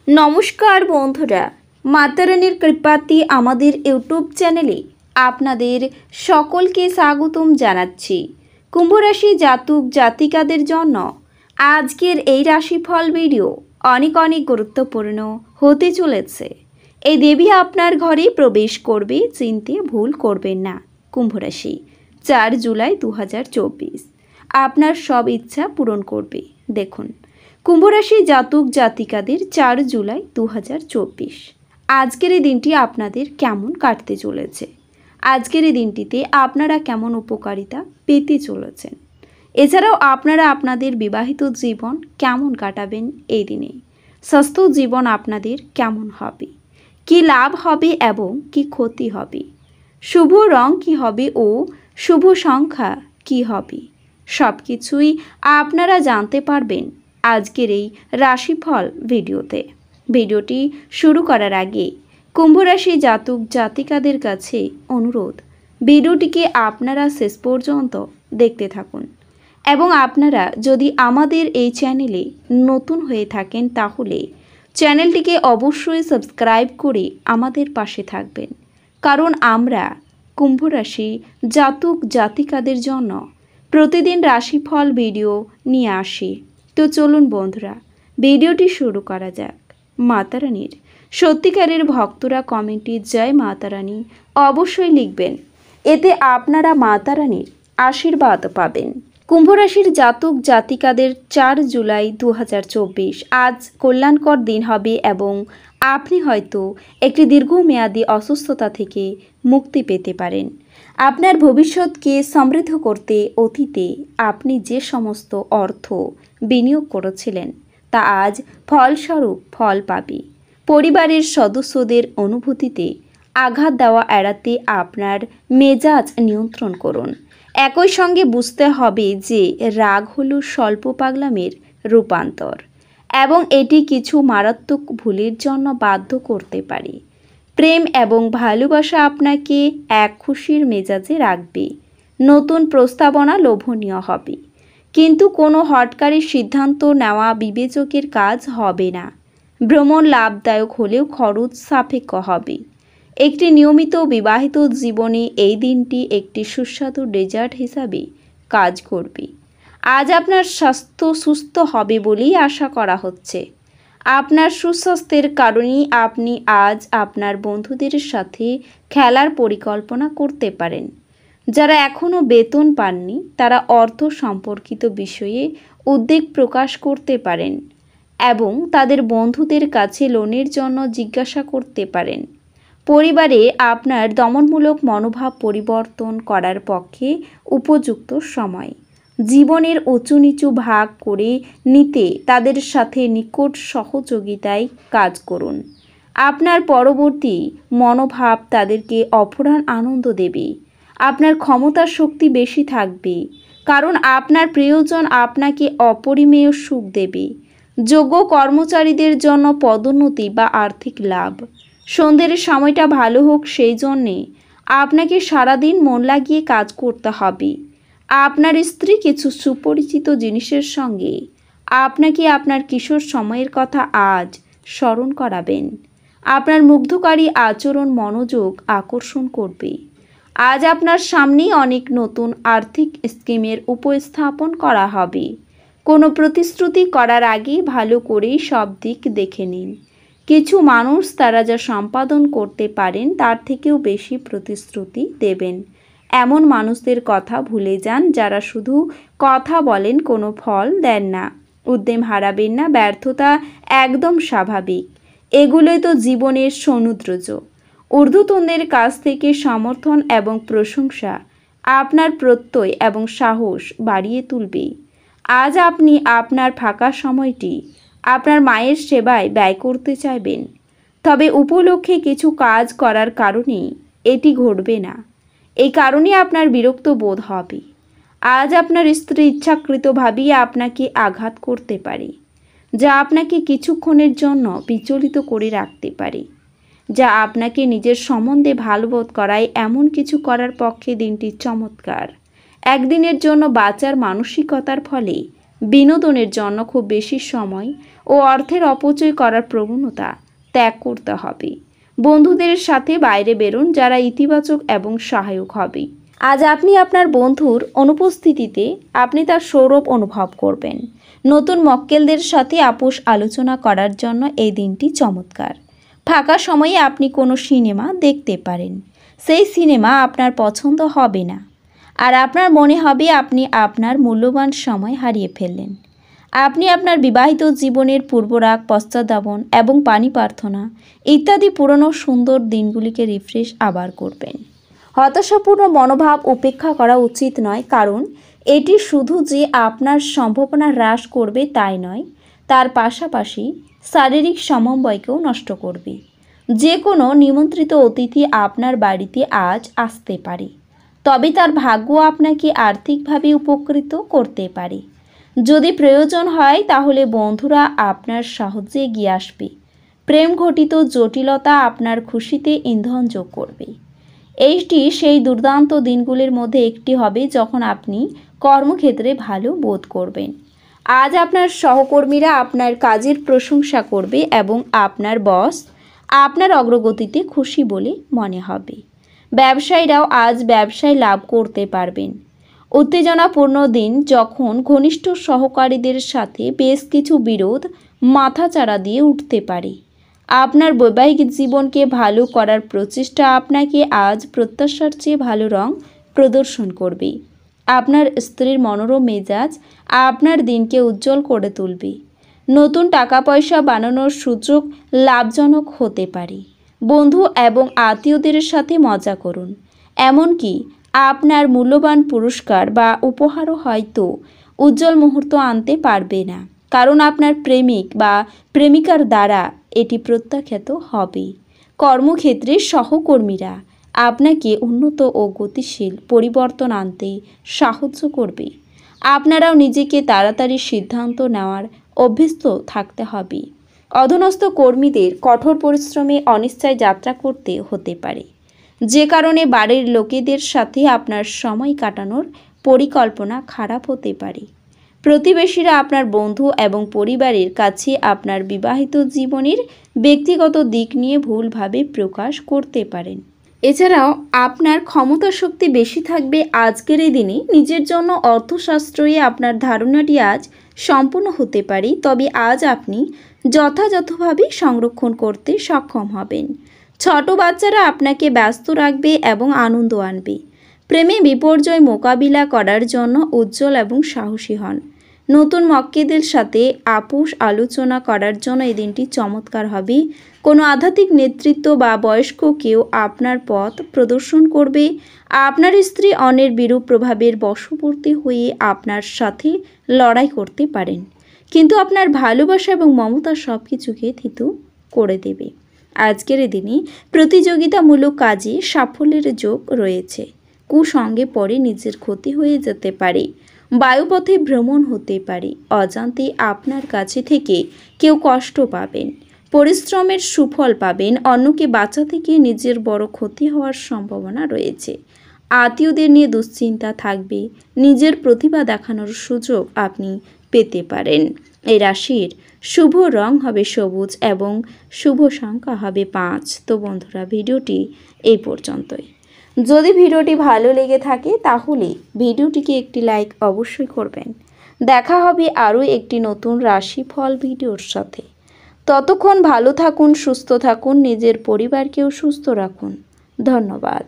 নমস্কার বন্ধুরা, মাতারানীর কৃপাতে আমাদের ইউটিউব চ্যানেলে আপনাদের সকলকে স্বাগতম জানাচ্ছি। কুম্ভ রাশি জাতক জাতিকাদের জন্য আজকের এই রাশিফল ভিডিও অনেক গুরুত্বপূর্ণ হতে চলেছে। এই দেবী আপনার ঘরে প্রবেশ করবে, চিনতে ভুল করবেন না। কুম্ভ রাশি 4 জুলাই 2024 আপনার সব ইচ্ছা পূরণ করবে। দেখুন, কুম্ভ রাশি জাতক জাতিকাদের 4 জুলাই 2024 আজকের এই দিনটি আপনাদের কেমন কাটতে চলেছে, আজকের এই দিনটিতে আপনারা কেমন উপকারিতা পেতে চলেছেন, এছাড়াও আপনারা আপনাদের বিবাহিত জীবন কেমন কাটাবেন এই দিনে, স্বাস্থ্য জীবন আপনাদের কেমন হবে, কি লাভ হবে এবং কি ক্ষতি হবে, শুভ রং কি হবে ও শুভ সংখ্যা কি হবে, সব কিছুই আপনারা জানতে পারবেন আজকের এই রাশিফল ভিডিওতে। ভিডিওটি শুরু করার আগে কুম্ভ রাশি জাতক জাতিকাদের কাছে অনুরোধ, ভিডিওটিকে আপনারা শেষ পর্যন্ত দেখতে থাকুন এবং আপনারা যদি আমাদের এই চ্যানেলে নতুন হয়ে থাকেন তাহলে চ্যানেলটিকে অবশ্যই সাবস্ক্রাইব করে আমাদের পাশে থাকবেন, কারণ আমরা কুম্ভ রাশি জাতক জাতিকাদের জন্য প্রতিদিন রাশিফল ভিডিও নিয়ে আসি। তো চলুন বন্ধুরা, ভিডিওটি শুরু করা যাক। মাতারানীর সত্যিকারের ভক্তরা কমেন্টে জয় মাতারানী অবশ্যই লিখবেন, এতে আপনারা মাতারানীর আশীর্বাদ পাবেন। কুম্ভ রাশির জাতক জাতিকাদের 4 জুলাই 2024 আজ কল্যাণকর দিন হবে এবং আপনি হয়তো একটি দীর্ঘমেয়াদী অসুস্থতা থেকে মুক্তি পেতে পারেন। আপনার ভবিষ্যৎকে সমৃদ্ধ করতে অতীতে আপনি যে সমস্ত অর্থ বিনিয়োগ করেছিলেন তা আজ ফলস্বরূপ ফল পাবে। পরিবারের সদস্যদের অনুভূতিতে আঘাত দেওয়া এড়াতে আপনার মেজাজ নিয়ন্ত্রণ করুন। একই সঙ্গে বুঝতে হবে যে রাগ হলো স্বল্প পাগলামের রূপান্তর এবং এটি কিছু মারাত্মক ভুলের জন্য বাধ্য করতে পারে। প্রেম এবং ভালোবাসা আপনাকে এক খুশির মেজাজে রাখবে। নতুন প্রস্তাবনা লোভনীয় হবে, কিন্তু কোনো হঠকারী সিদ্ধান্ত নেওয়া বিবেচকের কাজ হবে না। ভ্রমণ লাভদায়ক হলেও খরচ সাপেক্ষ হবে। একটি নিয়মিত বিবাহিত জীবনে এই দিনটি একটি সুস্বাদু ডেজার্ট হিসাবে কাজ করবে। আজ আপনার স্বাস্থ্য সুস্থ হবে বলেই আশা করা হচ্ছে। আপনার সুস্বাস্থ্যের কারণেই আপনি আজ আপনার বন্ধুদের সাথে খেলার পরিকল্পনা করতে পারেন। যারা এখনও বেতন পাননি তারা অর্থ সম্পর্কিত বিষয়ে উদ্বেগ প্রকাশ করতে পারেন এবং তাদের বন্ধুদের কাছে লোনের জন্য জিজ্ঞাসা করতে পারেন। পরিবারে আপনার দমনমূলক মনোভাব পরিবর্তন করার পক্ষে উপযুক্ত সময়। জীবনের উঁচু নিচু ভাগ করে নিতে তাদের সাথে নিকট সহযোগিতায় কাজ করুন। আপনার পরবর্তী মনোভাব তাদেরকে অফুরান আনন্দ দেবে। আপনার ক্ষমতার শক্তি বেশি থাকবে, কারণ আপনার প্রিয়জন আপনাকে অপরিমেয় সুখ দেবে। যোগ্য কর্মচারীদের জন্য পদোন্নতি বা আর্থিক লাভ। সন্ধ্যের সময়টা ভালো হোক সেই জন্যে আপনাকে সারাদিন মন লাগিয়ে কাজ করতে হবে। আপনার স্ত্রী কিছু সুপরিচিত জিনিসের সঙ্গে আপনাকে আপনার কিশোর সময়ের কথা আজ স্মরণ করাবেন। আপনার মুগ্ধকারী আচরণ মনোযোগ আকর্ষণ করবে। আজ আপনার সামনেই অনেক নতুন আর্থিক স্কিমের উপস্থাপন করা হবে। কোনো প্রতিশ্রুতি করার আগে ভালো করেই সব দিক দেখে নিন। কিছু মানুষ তারা যা সম্পাদন করতে পারেন তার থেকেও বেশি প্রতিশ্রুতি দেবেন। এমন মানুষদের কথা ভুলে যান যারা শুধু কথা বলেন, কোনো ফল দেন না। উদ্যম হারাবেন না, ব্যর্থতা একদম স্বাভাবিক। এগুলোই তো জীবনের সৌন্দর্য। ঊর্ধ্বতনদের কাছ থেকে সমর্থন এবং প্রশংসা আপনার প্রত্যয় এবং সাহস বাড়িয়ে তুলবে। আজ আপনি আপনার ফাঁকা সময়টি আপনার মায়ের সেবায় ব্যয় করতে চাইবেন, তবে উপলক্ষে কিছু কাজ করার কারণে এটি ঘটবে না। এই কারণে আপনার বিরক্ত বোধ হবে। আজ আপনার স্ত্রী ইচ্ছাকৃতভাবেই আপনাকে আঘাত করতে পারে, যা আপনাকে কিছুক্ষণের জন্য বিচলিত করে রাখতে পারে, যা আপনাকে নিজের সম্বন্ধে ভালোবোধ করায়। এমন কিছু করার পক্ষে দিনটি চমৎকার। একদিনের জন্য বাঁচার মানসিকতার ফলে বিনোদনের জন্য খুব বেশি সময় ও অর্থের অপচয় করার প্রবণতা ত্যাগ করতে হবে। বন্ধুদের সাথে বাইরে বেরোন যারা ইতিবাচক এবং সহায়ক হবে। আজ আপনি আপনার বন্ধুর অনুপস্থিতিতে আপনি তার সৌরভ অনুভব করবেন। নতুন মক্কেলদের সাথে আপোষ আলোচনা করার জন্য এই দিনটি চমৎকার। ফাঁকা সময়ে আপনি কোনো সিনেমা দেখতে পারেন। সেই সিনেমা আপনার পছন্দ হবে না, আর আপনার মনে হবে আপনি আপনার মূল্যবান সময় হারিয়ে ফেললেন। আপনি আপনার বিবাহিত জীবনের পূর্বরাগ, পশ্চাদ্ধাবন এবং পানি প্রার্থনা ইত্যাদি পুরনো সুন্দর দিনগুলিকে রিফ্রেশ আবার করবেন। হতাশাপূর্ণ মনোভাব উপেক্ষা করা উচিত নয়, কারণ এটি শুধু যে আপনার সম্ভাবনা হ্রাস করবে তাই নয়, তার পাশাপাশি শারীরিক সমন্বয়কেও নষ্ট করবে। যে কোনো নিমন্ত্রিত অতিথি আপনার বাড়িতে আজ আসতে পারে, তবে তার ভাগ্য আপনাকে আর্থিকভাবে উপকৃত করতে পারে। যদি প্রয়োজন হয় তাহলে বন্ধুরা আপনার সাহায্যে এগিয়ে আসবে। প্রেম ঘটিত জটিলতা আপনার খুশিতে ইন্ধন যোগ করবে। এইটি সেই দুর্দান্ত দিনগুলির মধ্যে একটি হবে যখন আপনি কর্মক্ষেত্রে ভালো বোধ করবেন। আজ আপনার সহকর্মীরা আপনার কাজের প্রশংসা করবে এবং আপনার বস আপনার অগ্রগতিতে খুশি বলে মনে হবে। ব্যবসায়ীরাও আজ ব্যবসায় লাভ করতে পারবেন। উত্তেজনাপূর্ণ দিন যখন ঘনিষ্ঠ সহকারীদের সাথে বেশ কিছু বিরোধ মাথাচাড়া দিয়ে উঠতে পারে। আপনার বৈবাহিক জীবনকে ভালো করার প্রচেষ্টা আপনাকে আজ প্রত্যাশার চেয়ে ভালো রং প্রদর্শন করবে। আপনার স্ত্রীর মনোরম মেজাজ আপনার দিনকে উজ্জ্বল করে তুলবে। নতুন টাকা পয়সা বানানোর সুযোগ লাভজনক হতে পারে। বন্ধু এবং আত্মীয়দের সাথে মজা করুন। এমনকি আপনার মূল্যবান পুরস্কার বা উপহারও হয়তো উজ্জ্বল মুহূর্ত আনতে পারবে না, কারণ আপনার প্রেমিক বা প্রেমিকার দ্বারা এটি প্রত্যাখ্যাত হবে। কর্মক্ষেত্রে সহকর্মীরা আপনাকে উন্নত ও গতিশীল পরিবর্তন আনতে সাহায্য করবে। আপনারাও নিজেকে তাড়াতাড়ি সিদ্ধান্ত নেওয়ার অভ্যস্ত থাকতে হবে। অধীনস্থ কর্মীদের কঠোর পরিশ্রমে অনিশ্চয় যাত্রা করতে হতে পারে, যে কারণে বাড়ির লোকেদের সাথে আপনার সময় কাটানোর পরিকল্পনা খারাপ হতে পারে। প্রতিবেশীরা আপনার বন্ধু এবং পরিবারের কাছে আপনার বিবাহিত জীবনের ব্যক্তিগত দিক নিয়ে ভুলভাবে প্রকাশ করতে পারেন। এছাড়াও আপনার ক্ষমতা শক্তি বেশি থাকবে আজকের এই দিনে। নিজের জন্য অর্থশাস্ত্রে আপনার ধারণাটি আজ সম্পূর্ণ হতে পারে, তবে আজ আপনি যথাযথভাবে সংরক্ষণ করতে সক্ষম হবেন। ছোট বাচ্চারা আপনাকে ব্যস্ত রাখবে এবং আনন্দ আনবে। প্রেমে বিপর্যয় মোকাবিলা করার জন্য উজ্জ্বল এবং সাহসী হন। নতুন মক্কেলদের সাথে আপোষ আলোচনা করার জন্য এই দিনটি চমৎকার হবে। কোনো আধ্যাত্মিক নেতৃত্ব বা বয়স্ক কেউ আপনার পথ প্রদর্শন করবে। আপনার স্ত্রী অন্যের বিরূপ প্রভাবের বশবর্তী হয়ে আপনার সাথে লড়াই করতে পারেন, কিন্তু আপনার ভালোবাসা এবং মমতা সব কিছুকে থিতু করে দেবে। আজকের দিনে প্রতিযোগিতামূলক কাজে সাফল্যের যোগ রয়েছে। কুসঙ্গে পড়ে নিজের ক্ষতি হয়ে যেতে পারে। বায়ুপথে ভ্রমণ হতে পারে। অজান্তে আপনার কাছে থেকে কেউ কষ্ট পাবেন। পরিশ্রমের সুফল পাবেন। অন্যকে বাঁচাতে গিয়ে নিজের বড় ক্ষতি হওয়ার সম্ভাবনা রয়েছে। আত্মীয়দের নিয়ে দুশ্চিন্তা থাকবে। নিজের প্রতিভা দেখানোর সুযোগ আপনি পেতে পারেন। এই রাশির শুভ রং হবে সবুজ এবং শুভ সংখ্যা হবে 5। তো বন্ধুরা, ভিডিওটি এই পর্যন্তই। যদি ভিডিওটি ভালো লেগে থাকে তাহলে ভিডিওটিকে একটি লাইক অবশ্যই করবেন। দেখা হবে আরও একটি নতুন রাশিফল ভিডিওর সাথে। ততক্ষণ ভালো থাকুন, সুস্থ থাকুন, নিজের পরিবারকেও সুস্থ রাখুন। ধন্যবাদ।